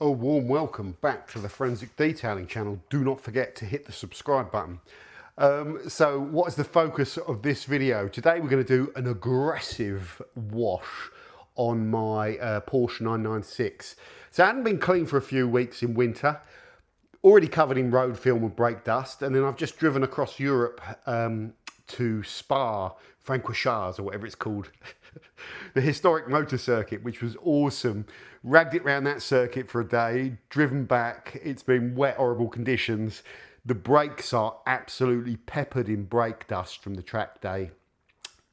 A warm welcome back to the Forensic Detailing channel. Do not forget to hit the subscribe button. So what is the focus of this video? Today we're going to do an aggressive wash on my Porsche 996. So it hadn't been clean for a few weeks in winter, already covered in road film and brake dust, and then I've just driven across Europe to Spa, Francorchamps, or whatever it's called, the historic motor circuit, which was awesome. Ragged it around that circuit for a day, driven back. It's been wet, horrible conditions. The brakes are absolutely peppered in brake dust from the track day,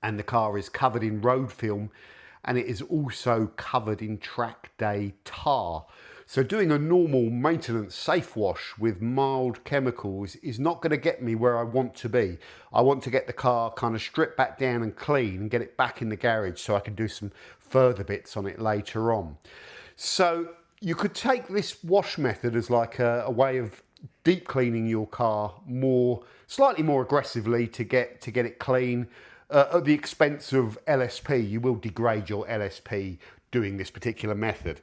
and the car is covered in road film, and it is also covered in track day tar. So doing a normal maintenance safe wash with mild chemicals is not going to get me where I want to be. I want to get the car kind of stripped back down and clean and get it back in the garage so I can do some further bits on it later on. So you could take this wash method as like a way of deep cleaning your car slightly more aggressively to get it clean at the expense of LSP. You will degrade your LSP doing this particular method.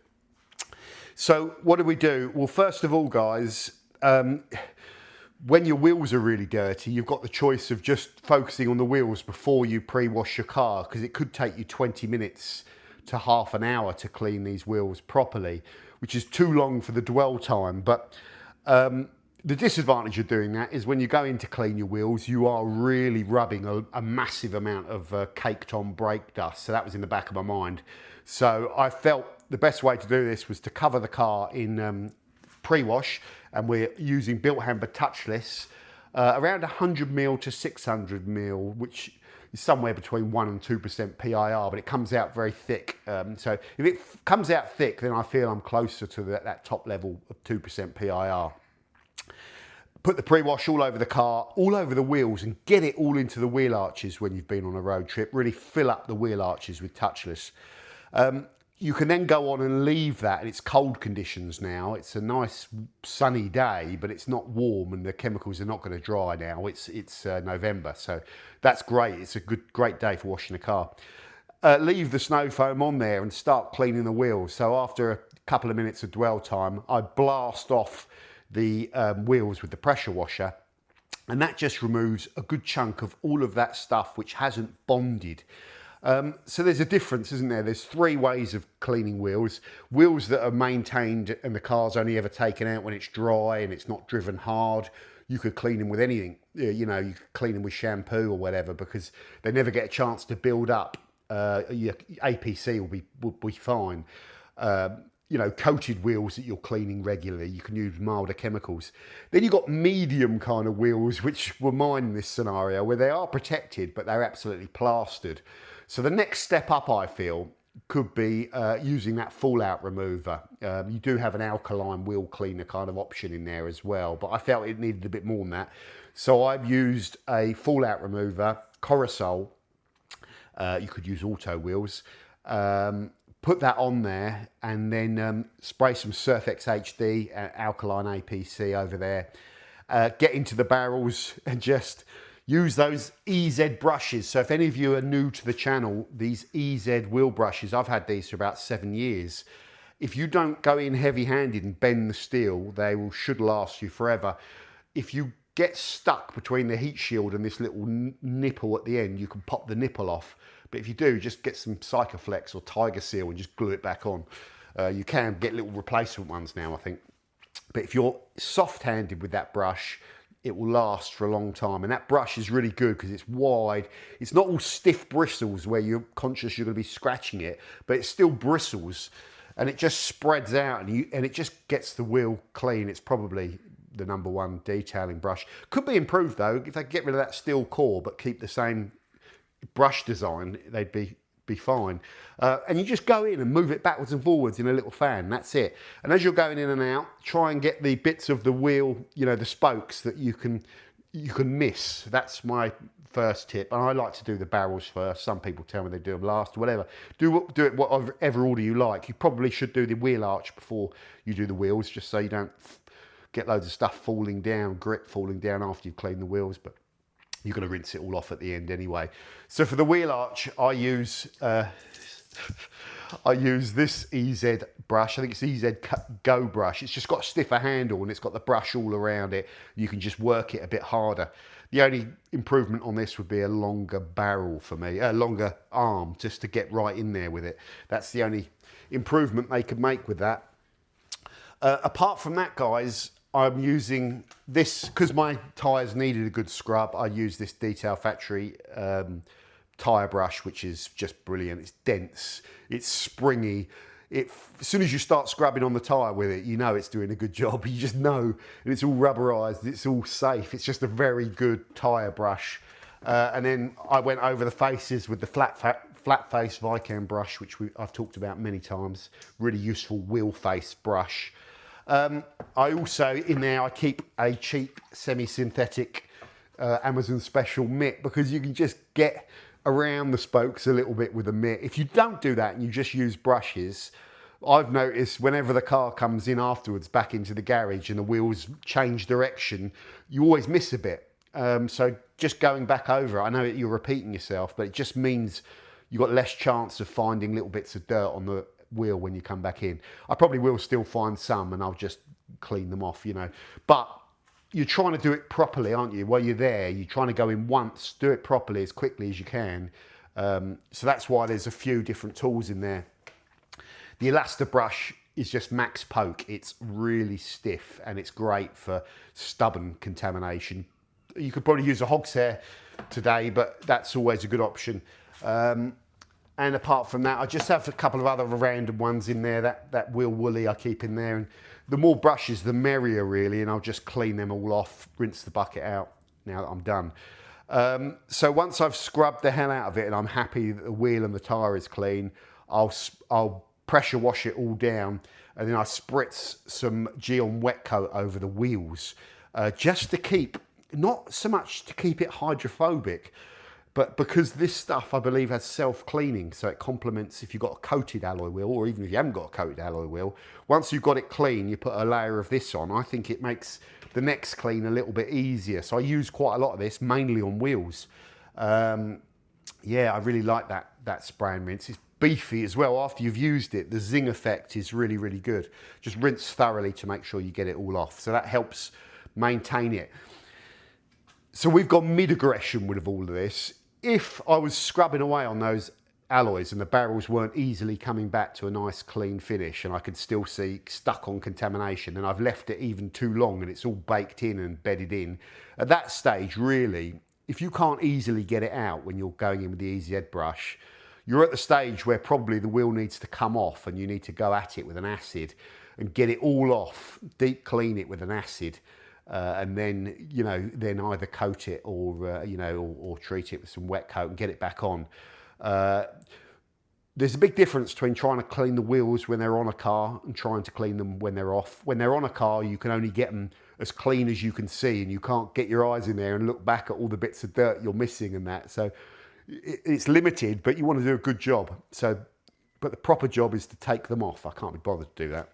So what do? Well, first of all, guys, when your wheels are really dirty, you've got the choice of just focusing on the wheels before you pre-wash your car, because it could take you 20 minutes to half an hour to clean these wheels properly, which is too long for the dwell time. But the disadvantage of doing that is when you go in to clean your wheels, you are really rubbing a massive amount of caked on brake dust. So that was in the back of my mind. So I felt the best way to do this was to cover the car in pre-wash, and we're using Bilt Hamber Trace-less, around 100ml to 600ml, which is somewhere between 1 and 2% PIR, but it comes out very thick. So if it comes out thick, then I feel I'm closer to that top level of 2% PIR. Put the pre-wash all over the car, all over the wheels, and get it all into the wheel arches when you've been on a road trip. Really fill up the wheel arches with Trace-less. You can then go on and leave that, and it's cold conditions now. It's a nice sunny day, but it's not warm, and the chemicals are not going to dry now. It's November, so that's great. It's a great day for washing the car. Leave the snow foam on there and start cleaning the wheels. So after a couple of minutes of dwell time, I blast off the wheels with the pressure washer, and that just removes a good chunk of all of that stuff which hasn't bonded. So there's a difference, isn't there? There's three ways of cleaning wheels. Wheels that are maintained and the car's only ever taken out when it's dry and it's not driven hard. You could clean them with anything. You know, you could clean them with shampoo or whatever, because they never get a chance to build up. Your APC will be fine. You know, coated wheels that you're cleaning regularly, you can use milder chemicals. Then you've got medium kind of wheels, which were mine in this scenario, where they are protected, but they're absolutely plastered. So the next step up, I feel, could be using that fallout remover. You do have an alkaline wheel cleaner kind of option in there as well, but I felt it needed a bit more than that. So I've used a fallout remover, Korrosol. You could use auto wheels. Put that on there, and then spray some Surfex HD, alkaline APC over there. Get into the barrels and just use those EZ brushes. So if any of you are new to the channel, these EZ wheel brushes, I've had these for about 7 years. If you don't go in heavy-handed and bend the steel, they should last you forever. If you get stuck between the heat shield and this little nipple at the end, you can pop the nipple off. But if you do, just get some Cycloflex or Tiger Seal and just glue it back on. You can get little replacement ones now, I think. But if you're soft-handed with that brush, it will last for a long time. And that brush is really good because it's wide. It's not all stiff bristles where you're conscious you're going to be scratching it, but it still bristles, and it just spreads out, and it just gets the wheel clean. It's probably the #1 detailing brush. Could be improved though if they get rid of that steel core but keep the same brush design. They'd be fine. And you just go in and move it backwards and forwards in a little fan. That's it. And as you're going in and out, try and get the bits of the wheel, you know, the spokes that you can miss. That's my first tip. And I like to do the barrels first. Some people tell me they do them last, whatever. Do it whatever order you like. You probably should do the wheel arch before you do the wheels, just so you don't get loads of stuff falling down, grit falling down after you've cleaned the wheels. But you're going to rinse it all off at the end anyway. So for the wheel arch, I use I use this EZ brush. I think it's EZ Go brush. It's just got a stiffer handle and it's got the brush all around it. You can just work it a bit harder. The only improvement on this would be a longer barrel for me, a longer arm, just to get right in there with it. That's the only improvement they could make with that. Apart from that, guys, I'm using this, because my tyres needed a good scrub, I use this Detail Factory tyre brush, which is just brilliant. It's dense, it's springy. As soon as you start scrubbing on the tyre with it, you know it's doing a good job. You just know, and it's all rubberised, it's all safe. It's just a very good tyre brush. And then I went over the faces with the flat face Vicam brush, which I've talked about many times. Really useful wheel face brush. I also, in there, I keep a cheap semi-synthetic Amazon special mitt, because you can just get around the spokes a little bit with a mitt. If you don't do that and you just use brushes, I've noticed whenever the car comes in afterwards back into the garage and the wheels change direction, you always miss a bit. So just going back over, I know that you're repeating yourself, but it just means you've got less chance of finding little bits of dirt on the wheel when you come back in. I probably will still find some and I'll just clean them off, you know. But you're trying to do it properly, aren't you? While you're there, you're trying to go in once, do it properly as quickly as you can. So that's why there's a few different tools in there. The Elasta brush is just max poke. It's really stiff and it's great for stubborn contamination. You could probably use a hog's hair today, but that's always a good option. And apart from that, I just have a couple of other random ones in there. That wheel woolly I keep in there. And the more brushes, the merrier, really. And I'll just clean them all off, rinse the bucket out now that I'm done. So once I've scrubbed the hell out of it and I'm happy that the wheel and the tyre is clean, I'll pressure wash it all down. And then I spritz some Gyeon Wet Coat over the wheels, just to keep, not so much to keep it hydrophobic, but because this stuff, I believe, has self-cleaning, so it complements if you've got a coated alloy wheel, or even if you haven't got a coated alloy wheel. Once you've got it clean, you put a layer of this on. I think it makes the next clean a little bit easier. So I use quite a lot of this, mainly on wheels. Yeah, I really like that spray and rinse. It's beefy as well. After you've used it, the zing effect is really, really good. Just rinse thoroughly to make sure you get it all off. So that helps maintain it. So we've got mid-aggression with all of this. If I was scrubbing away on those alloys and the barrels weren't easily coming back to a nice clean finish and I could still see stuck on contamination and I've left it even too long and it's all baked in and bedded in, at that stage, really, if you can't easily get it out when you're going in with the EZ brush, you're at the stage where probably the wheel needs to come off and you need to go at it with an acid and get it all off, deep clean it with an acid. And then, you know, then either coat it or, you know, or treat it with some wet coat and get it back on. There's a big difference between trying to clean the wheels when they're on a car and trying to clean them when they're off. When they're on a car, you can only get them as clean as you can see and you can't get your eyes in there and look back at all the bits of dirt you're missing and that. So it's limited, but you want to do a good job. So, but the proper job is to take them off. I can't be bothered to do that.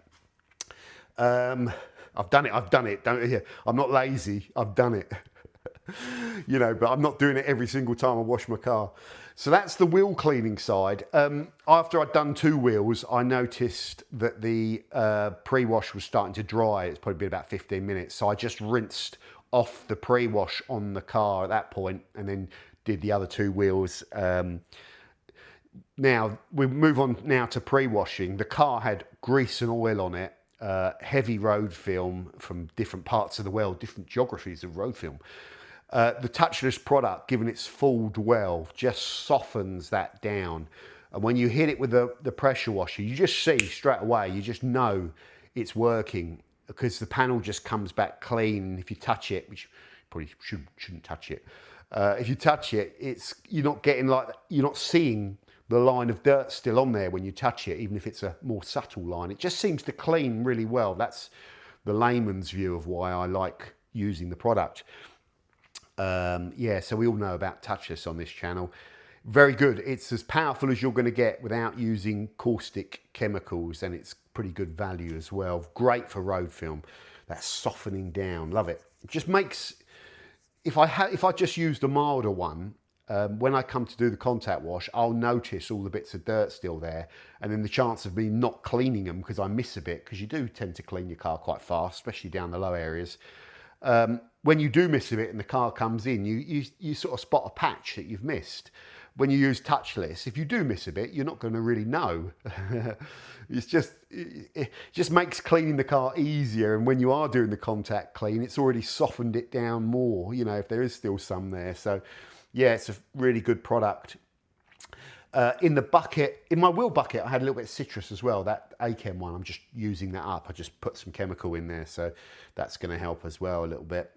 I've done it, don't you? I'm not lazy, I've done it. You know, but I'm not doing it every single time I wash my car. So that's the wheel cleaning side. After I'd done 2 wheels, I noticed that the pre-wash was starting to dry. It's probably been about 15 minutes. So I just rinsed off the pre-wash on the car at that point and then did the other 2 wheels. Now, we move on now to pre-washing. The car had grease and oil on it. Heavy road film from different parts of the world, different geographies of road film. The touchless product, given its full dwell, just softens that down. And when you hit it with the pressure washer, you just see straight away, you just know it's working because the panel just comes back clean. If you touch it, which you probably shouldn't touch it. If you touch it, you're not getting like, you're not seeing the line of dirt still on there when you touch it, even if it's a more subtle line. It just seems to clean really well. That's the layman's view of why I like using the product. Yeah, so we all know about touchless on this channel. Very good. It's as powerful as you're going to get without using caustic chemicals, and it's pretty good value as well. Great for road film. That's softening down. Love it. It just makes, if I just used a milder one, when I come to do the contact wash, I'll notice all the bits of dirt still there, and then the chance of me not cleaning them because I miss a bit, because you do tend to clean your car quite fast, especially down the low areas. When you do miss a bit and the car comes in, you sort of spot a patch that you've missed. When you use touchless, if you do miss a bit, you're not going to really know. It just makes cleaning the car easier. And when you are doing the contact clean, it's already softened it down more, you know, if there is still some there. So yeah, it's a really good product. In the bucket, in my wheel bucket, I had a little bit of citrus as well. That Achem one, I'm just using that up. I just put some chemical in there, so that's going to help as well a little bit.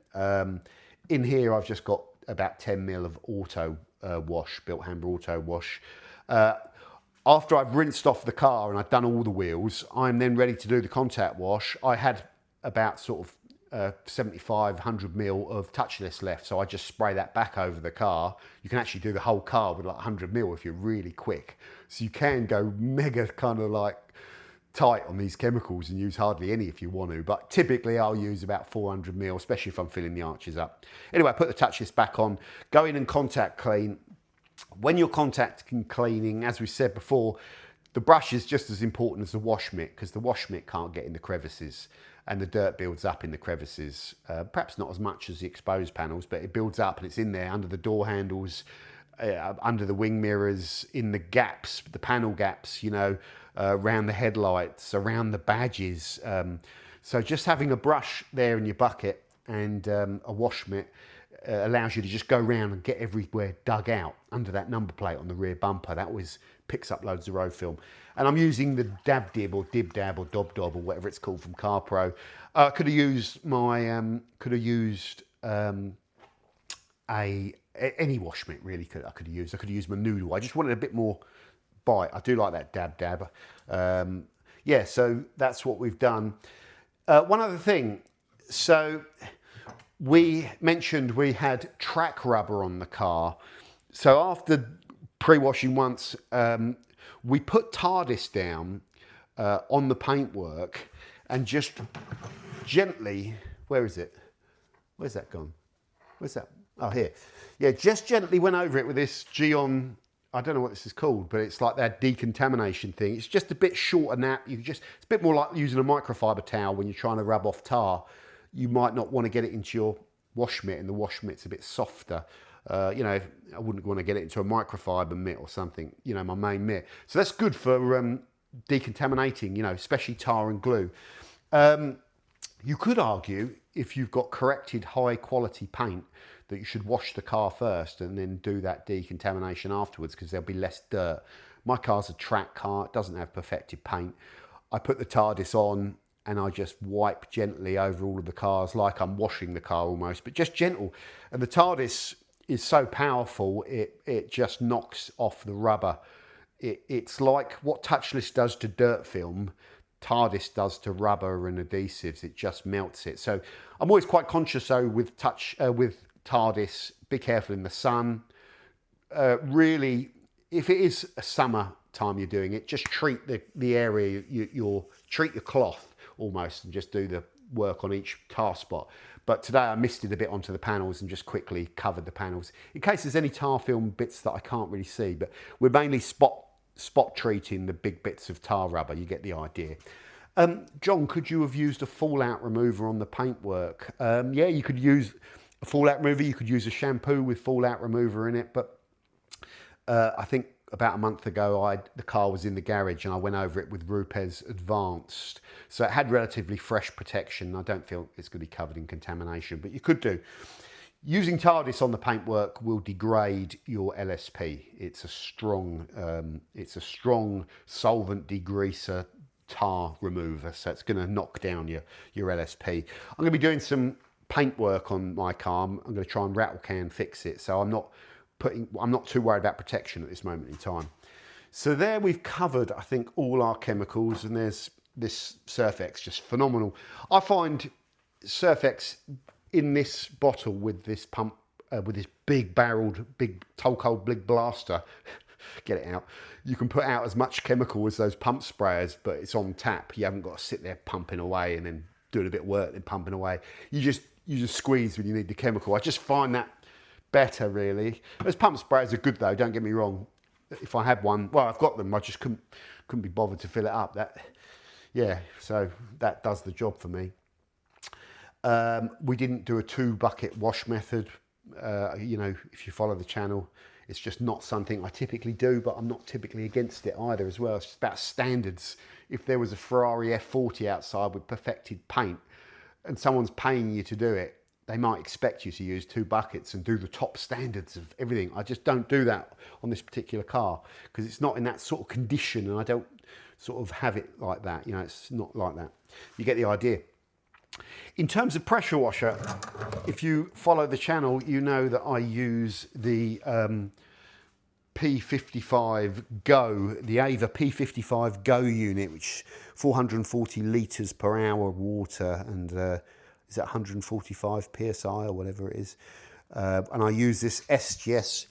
In here, I've just got about 10 ml of auto wash, Bilt Hamber Auto wash. After I've rinsed off the car and I've done all the wheels, I'm then ready to do the contact wash. I had about sort of 75, 100 ml of touchless left, so I just spray that back over the car. You can actually do the whole car with like 100 ml if you're really quick. So you can go mega kind of like tight on these chemicals and use hardly any if you want to, but typically I'll use about 400 ml, especially if I'm filling the arches up. Anyway, I put the touchless back on, go in and contact clean. When you're contact cleaning, as we said before, the brush is just as important as the wash mitt, because the wash mitt can't get in the crevices and the dirt builds up in the crevices. Perhaps not as much as the exposed panels, but it builds up and it's in there under the door handles, under the wing mirrors, in the gaps, the panel gaps, you know, around the headlights, around the badges. So just having a brush there in your bucket and a wash mitt allows you to just go around and get everywhere dug out under that number plate on the rear bumper. That always picks up loads of road film. And I'm using the Dab Dib or Dib Dab or Dob Dob or whatever it's called from Car Pro. I could have used my any wash mitt really. I could have used my noodle. I just wanted a bit more bite. I do like that Dab Dab. Yeah, so that's what we've done. One other thing. So we mentioned we had track rubber on the car. So after pre-washing once, we put Tardis down on the paintwork and just gently, where is it? Where's that gone? Where's that? Oh, here. Yeah, just gently went over it with this Gyeon, I don't know what this is called, but it's like that decontamination thing. It's just a bit shorter than that. It's a bit more like using a microfiber towel when you're trying to rub off tar. You might not want to get it into your wash mitt, and the wash mitt's a bit softer. You know, I wouldn't want to get it into a microfiber mitt or something, you know, my main mitt. So that's good for decontaminating, you know, especially tar and glue. You could argue, if you've got corrected high quality paint, that you should wash the car first and then do that decontamination afterwards, because there'll be less dirt. My car's a track car, it doesn't have perfected paint. I put the Tardis on and I just wipe gently over all of the cars like I'm washing the car almost, but just gentle. And the Tardis is so powerful, it just knocks off the rubber. It's like what touchless does to dirt film, Tardis does to rubber and adhesives. It just melts it. So I'm always quite conscious though with Tardis, be careful in the sun. Really, if it is a summer time you're doing it, just treat the area, treat your cloth almost, and just do the work on each tar spot. But today I misted a bit onto the panels and just quickly covered the panels in case there's any tar film bits that I can't really see. But we're mainly spot treating the big bits of tar rubber. You get the idea. John, could you have used a fallout remover on the paintwork? Yeah, you could use a fallout remover. You could use a shampoo with fallout remover in it. But I think about a month ago, the car was in the garage and I went over it with Rupes Advanced. So it had relatively fresh protection. I don't feel it's going to be covered in contamination, but you could do. Using Tardis on the paintwork will degrade your LSP. It's a strong solvent degreaser, tar remover, so it's going to knock down your LSP. I'm going to be doing some paintwork on my car. I'm going to try and rattle can fix it, so I'm not too worried about protection at this moment in time. So there we've covered, I think, all our chemicals, and there's this Surfex, just phenomenal. I find Surfex in this bottle with this pump, with this big barreled, big Tolcold big blaster, get it out. You can put out as much chemical as those pump sprayers, but it's on tap. You haven't got to sit there pumping away and then doing a bit of work and pumping away. You just squeeze when you need the chemical. I just find that better really. Those pump sprays are good though, don't get me wrong. If I had one, well, I've got them, I just couldn't be bothered to fill it up. Yeah, so that does the job for me. We didn't do a 2-bucket wash method. You know, if you follow the channel, it's just not something I typically do, but I'm not typically against it either as well. It's just about standards. If there was a Ferrari F40 outside with perfected paint and someone's paying you to do it, they might expect you to use 2 buckets and do the top standards of everything. I just don't do that on this particular car because it's not in that sort of condition, and I don't sort of have it like that. You know, it's not like that. You get the idea. In terms of pressure washer, if you follow the channel, you know that I use the P55 Go, the Ava P55 Go unit, which 440 litres per hour water, and is that 145 PSI or whatever it is. And I use this SGS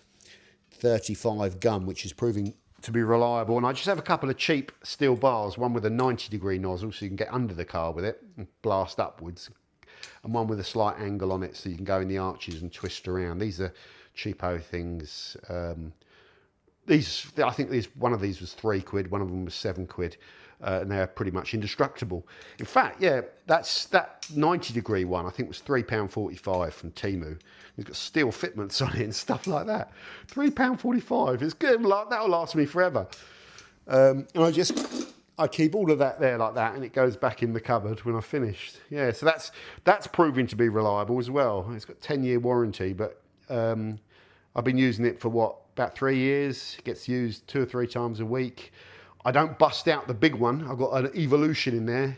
35 gun, which is proving to be reliable. And I just have a couple of cheap steel bars, one with a 90-degree nozzle so you can get under the car with it and blast upwards, and one with a slight angle on it so you can go in the arches and twist around. These are cheapo things. I think one of these was £3, one of them was £7, and they're pretty much indestructible. In fact, yeah, that 90-degree one I think was £3.45 from Temu. It's got steel fitments on it and stuff like that. £3.45. It's good. That'll last me forever. And I keep all of that there like that, and it goes back in the cupboard when I've finished. Yeah, so that's proving to be reliable as well. It's got 10-year warranty, but I've been using it for about 3 years. It gets used 2 or 3 times a week. I don't bust out the big one. I've got an Evolution in there.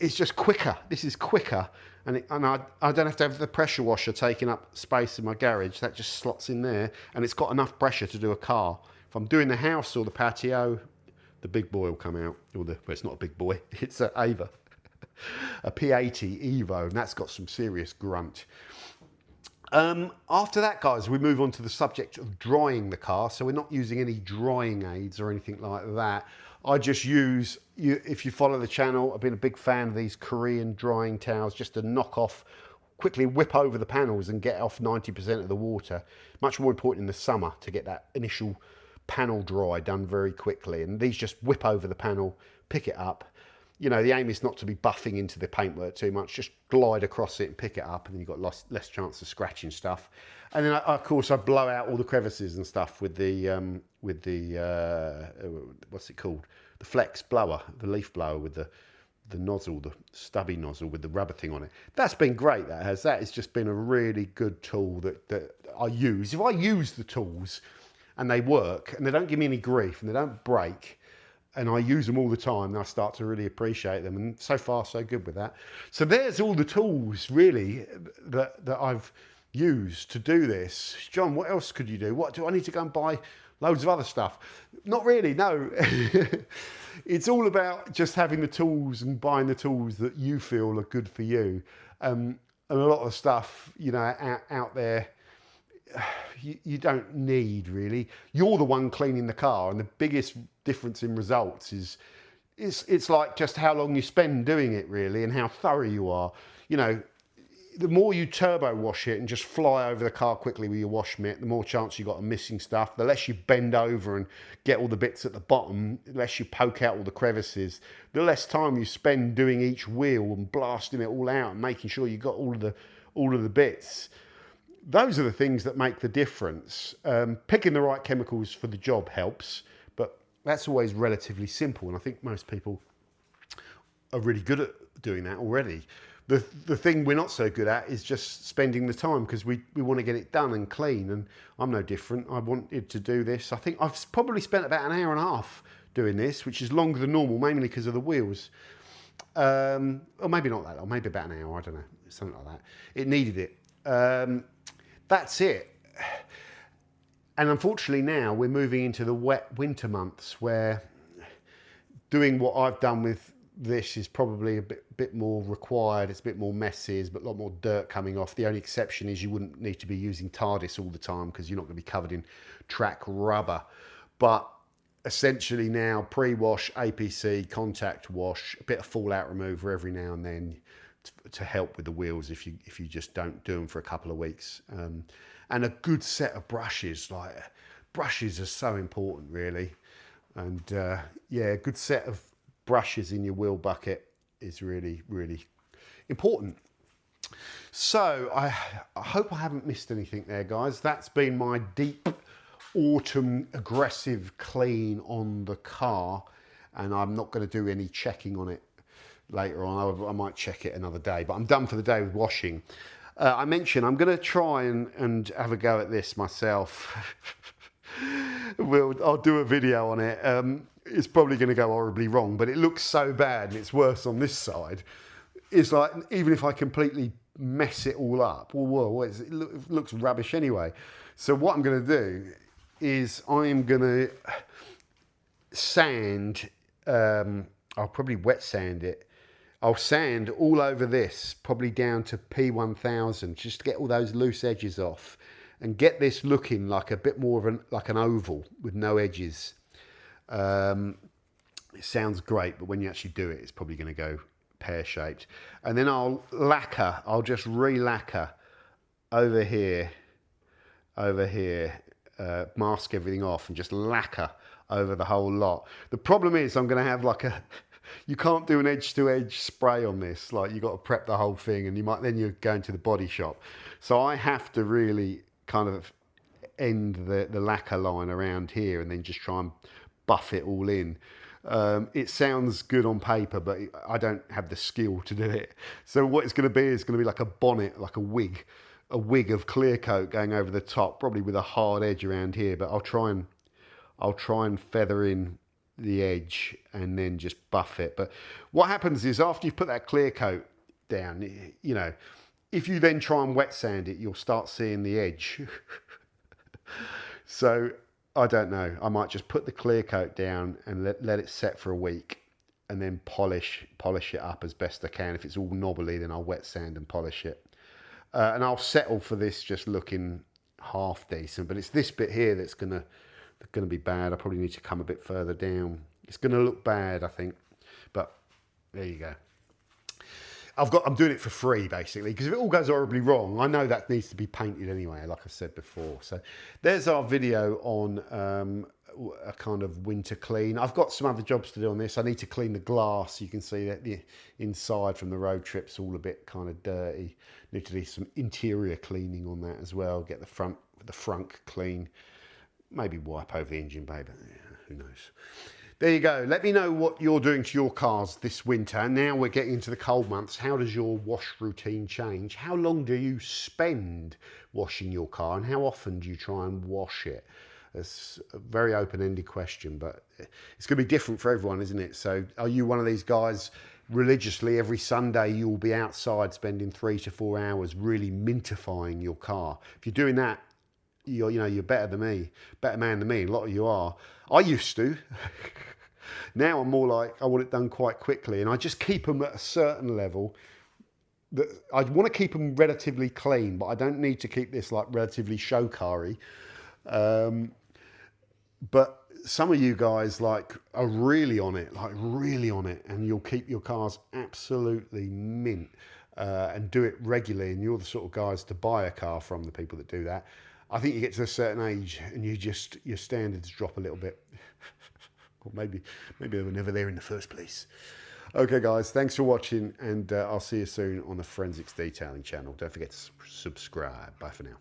It's just quicker. This is quicker. And I don't have to have the pressure washer taking up space in my garage. That just slots in there. And it's got enough pressure to do a car. If I'm doing the house or the patio, the big boy will come out. Well, it's not a big boy. It's an Ava. A P80 Evo. And that's got some serious grunt. After that, guys, we move on to the subject of drying the car. So we're not using any drying aids or anything like that. I just use, if you follow the channel, I've been a big fan of these Korean drying towels just to knock off, quickly whip over the panels and get off 90% of the water. Much more important in the summer to get that initial panel dry done very quickly. And these just whip over the panel, pick it up. You know, the aim is not to be buffing into the paintwork too much, just glide across it and pick it up, and then you've got less chance of scratching stuff. And then, of course, I blow out all the crevices and stuff with the what's it called? The flex blower, the leaf blower with the nozzle, the stubby nozzle with the rubber thing on it. That's been great, that has. That has just been a really good tool that I use. If I use the tools and they work and they don't give me any grief and they don't break, and I use them all the time, and I start to really appreciate them. And so far, so good with that. So there's all the tools, really, that I've used to do this. John, what else could you do? What do I need to go and buy? Loads of other stuff? Not really, no. It's all about just having the tools and buying the tools that you feel are good for you. And a lot of stuff, you know, out there, you don't need really. You're the one cleaning the car, and the biggest difference in results is it's like just how long you spend doing it really, and how thorough you are. You know, the more you turbo wash it and just fly over the car quickly with your wash mitt, the more chance you got of missing stuff. The less you bend over and get all the bits at the bottom, the less you poke out all the crevices, the less time you spend doing each wheel and blasting it all out and making sure you got all of the bits. Those are the things that make the difference. Picking the right chemicals for the job helps, but that's always relatively simple. And I think most people are really good at doing that already. The thing we're not so good at is just spending the time, because we want to get it done and clean. And I'm no different. I wanted to do this. I think I've probably spent about an hour and a half doing this, which is longer than normal, mainly because of the wheels. Or maybe not that long, maybe about an hour, I don't know, something like that. It needed it. That's it. And unfortunately now we're moving into the wet winter months, where doing what I've done with this is probably a bit more required. It's a bit more messy. There's a lot more dirt coming off. The only exception is you wouldn't need to be using Tardis all the time, because you're not going to be covered in track rubber. But essentially now, pre-wash, APC, contact wash, a bit of fallout remover every now and then, to help with the wheels if you just don't do them for a couple of weeks. And a good set of brushes, like brushes are so important really. And yeah, a good set of brushes in your wheel bucket is really, really important. So I hope I haven't missed anything there, guys. That's been my deep autumn aggressive clean on the car, and I'm not going to do any checking on it later on. I might check it another day, but I'm done for the day with washing. I mentioned I'm going to try and have a go at this myself. I'll do a video on it. It's probably going to go horribly wrong, but it looks so bad and it's worse on this side. It's like, even if I completely mess it all up, well, it looks rubbish anyway. So what I'm going to do is I'm going to sand, I'll probably wet sand it. I'll sand all over this, probably down to P1000, just to get all those loose edges off and get this looking like a bit more of like an oval with no edges. It sounds great, but when you actually do it, it's probably going to go pear-shaped. And then I'll just re-lacquer over here, mask everything off and just lacquer over the whole lot. The problem is I'm going to have like you can't do an edge-to-edge spray on this. Like, you've got to prep the whole thing, and then you're going to the body shop. So I have to really kind of end the lacquer line around here and then just try and buff it all in. It sounds good on paper, but I don't have the skill to do it. So what it's going to be is going to be like a bonnet, like a wig of clear coat going over the top, probably with a hard edge around here. But I'll try and feather in the edge and then just buff it. But what happens is, after you put that clear coat down, you know, if you then try and wet sand it, you'll start seeing the edge. So I don't know, I might just put the clear coat down and let it set for a week, and then polish it up as best I can. If it's all knobbly, then I'll wet sand and polish it. And I'll settle for this just looking half decent, but it's this bit here that's gonna be bad. I probably need to come a bit further down. It's gonna look bad, I think, but there you go. I'm doing it for free, basically, because if it all goes horribly wrong, I know that needs to be painted anyway, like I said before. So there's our video on a kind of winter clean. I've got some other jobs to do on this. I need to clean the glass. You can see that the inside from the road trip's all a bit kind of dirty. Need to do some interior cleaning on that as well. Get the front clean. Maybe wipe over the engine bay, but yeah, who knows. There you go. Let me know what you're doing to your cars this winter. Now we're getting into the cold months. How does your wash routine change? How long do you spend washing your car, and how often do you try and wash it? It's a very open-ended question, but it's going to be different for everyone, isn't it? So are you one of these guys religiously every Sunday you'll be outside spending 3 to 4 hours really mintifying your car? If you're doing that, you're better than me, better man than me. A lot of you are. I used to. Now I'm more like, I want it done quite quickly, and I just keep them at a certain level. That I want to keep them relatively clean, but I don't need to keep this like relatively show car-y. But some of you guys like are really on it, and you'll keep your cars absolutely mint and do it regularly. And you're the sort of guys to buy a car from, the people that do that. I think you get to a certain age and your standards drop a little bit. Or maybe they were never there in the first place. Okay, guys, thanks for watching, and I'll see you soon on the Forensics Detailing channel. Don't forget to subscribe. Bye for now.